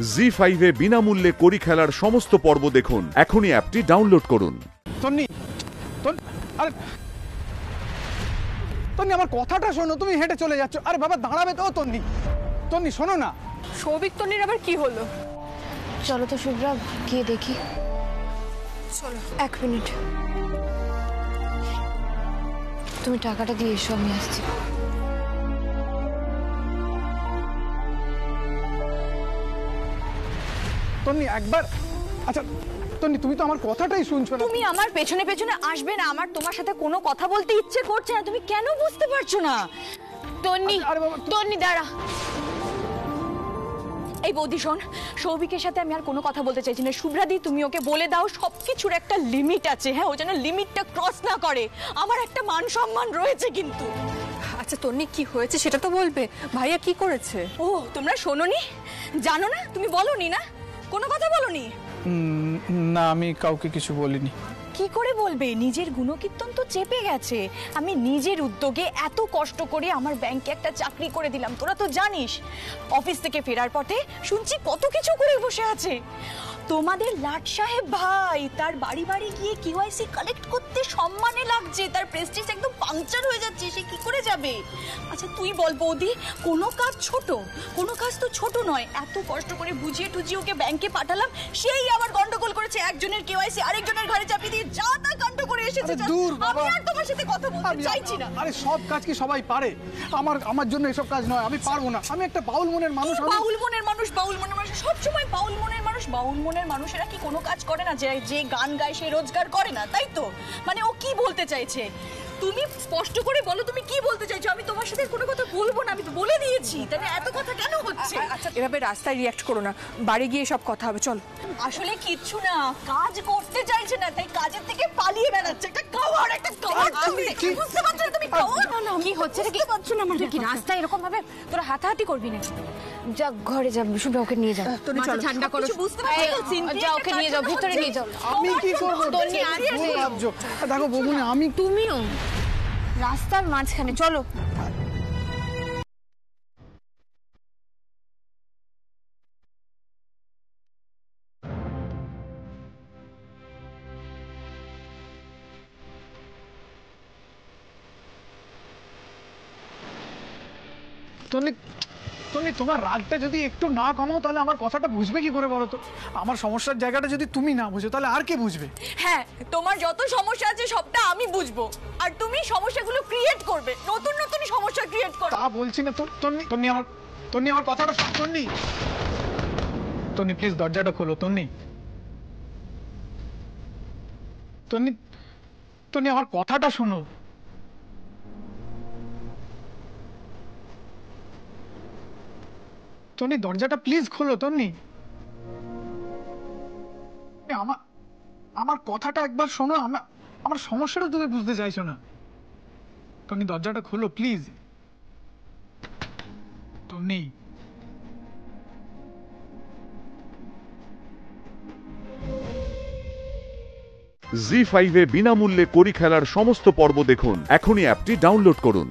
জি5 এ বিনামূল্যে কড়ি খেলার সমস্ত পর্ব দেখুন। এখনই অ্যাপটি ডাউনলোড করুন। তন্নি, আরে তন্নি, আমার কথাটা শোনো। তুমি হেঁটে চলে যাচ্ছ। আরে বাবা দাঁড়াবে তো। তন্নি, তন্নি শোনো না। সৌভিক তন্নির আবার কি হলো? চলো তো শুভ্রা, গিয়ে দেখি। চলো। 1 মিনিট, তুমি টাকাটা দিয়ে এসো, আমি আসছি। তন্নি একবার, আচ্ছা তন্নি, তুমি তো আমার কথাটাই শুনছো না। তুমি আমার পেছনে পেছনে আসবে না। আমার তোমার সাথে কোনো কথা বলতে ইচ্ছে করছে না। তুমি কেন বুঝতে পারছো না? তন্নি, আরে বাবা, তন্নি দাঁড়া। এই বৌদি শোন, সৌভিকের সাথে আমি আর কোনো কথা বলতে চাইছি না। শুভ্রাদি, তুমি ওকে বলে দাও সবকিছুর একটা লিমিট আছে। হ্যাঁ, ও যেন লিমিটটা ক্রস না করে। আমার একটা মান সম্মান রয়েছে কিন্তু। আচ্ছা তন্নি, কি হয়েছে সেটা তো বলবে। ভাইয়া কি করেছে? ও, তোমরা শোনোনি, জানো না? তুমি বলোনি না? কোনো কথা বলোনি? না, আমি কাউকে কিছু বলিনি। কি করে বলবে? নিজের গুণকীর্তন তো চেপে গেছে। আমি নিজের উদ্যোগে এত কষ্ট করে আমার ব্যাংকে একটা চাকরি করে দিলাম। তোরা তো জানিস, অফিস থেকে ফেরার পথে শুনছি কত কিছু করে বসে আছে। তোমাদের লাট সাহেব ভাই তার বাড়ি বাড়ি গিয়ে কিওয়াইসি কালেক্ট করতে সম্মানে লাগছে। তার প্রেস্টিজ একদম পাংচার হয়ে যাচ্ছে। সে কি করে যাবে? আচ্ছা তুই বল বৌদি, কোনো কাজ ছোট? কোনো কাজ তো ছোট নয়। এত কষ্ট করে বুঝিয়ে টুজিয়ে ওকে ব্যাংকে পাঠালাম, সেই আবার গন্ডগোল করেছে। একজনের কেওয়াইসি আরেকজনের ঘাড়ে চাপিয়ে দিয়ে যা তা কাণ্ড করে এসেছে। আরে দূর বাবা, আমি আর তোমার সাথে কথা বলতে চাইছি না। আরে সব কাজ কি সবাই পারে? আমার জন্য এসব কাজ নয়, আমি পারবো না। আমি একটা বাউল মনের মানুষ। বাউল মনের মানুষ, বাউল মনের মানুষ, সবসময় বাউল মনের মানুষ। বাউল মনের মানুষেরা কি কোনো কাজ করে না? যে গান গায় সে রোজগার করে না, তাই তো? মানে ও কি বলতে চাইছে? তুমি স্পষ্ট করে বলো, তুমি কি বলতে চাইছো? আমি তোমার সাথে কোনো কথা বলবো না, আমি তো বলে দিয়েছি। তাহলে এত কথা কেন হচ্ছে? আচ্ছা এভাবে রাস্তায় রিঅ্যাক্ট করো না, বাড়ি গিয়ে সব কথা হবে। চলো। আসলে কিচ্ছু না, কাজ করতে চাইছে না, তাই কাজের থেকে পালিয়ে বেড়াচ্ছে। একটা কাওয়ার্ড, একটা কাওয়ার্ড। তুমি বুঝতে পারছো না? তুমি কাওয়ার্ড। না, কি হচ্ছে রে? কি পাচ্ছ না? তুই কি রাস্তায় এরকম ভাবে তোরা হাতাহাতি করবি না? যা, ঘরে যা, শুভ্রা ওকে নিয়ে যাও। তন্নি চলো। ঠান্ডা করো। বুঝতে পারছো তো? যা, ওকে নিয়ে যাও, ভিতরে নিয়ে যাও। আমি কি করবো? তন্নি, আসবে। ভুল ভাবছো। দেখো বমুনি, আমি তুমিও রাস্তার মাঝখানে। চলো। তন্নি, তন্নি, তোমার রাগটা যদি একটু না কমাও তাহলে আমার কথাটা বুঝবে কি করে বলো তো? আমার সমস্যার জায়গাটা যদি তুমি না বুঝো তাহলে আর কে বুঝবে? হ্যাঁ, তোমার যত সমস্যা আছে সবটা আমি বুঝবো, আর তুমি সমস্যাগুলো ক্রিয়েট করবে, নতুন নতুন সমস্যা ক্রিয়েট করবে। তা বলছি না তো। তন্নি, তন্নি আমার কথাটা শোনো। তন্নি, তন্নি প্লিজ দরজাটা খোলো। তন্নি, তন্নি, তন্নি আমার কথাটা শোনো। তন্নি দরজাটা প্লিজ খোলো। তন্নি, আমার আমার কথাটা একবার শোনো। আমার সমস্যাটা তুমি বুঝতে চাইছো না। তন্নি দরজাটা খোলো প্লিজ। তন্নি, জি5 এ বিনামূল্যে কড়ি খেলার সমস্ত পর্ব দেখুন। এখনই অ্যাপটি ডাউনলোড করুন।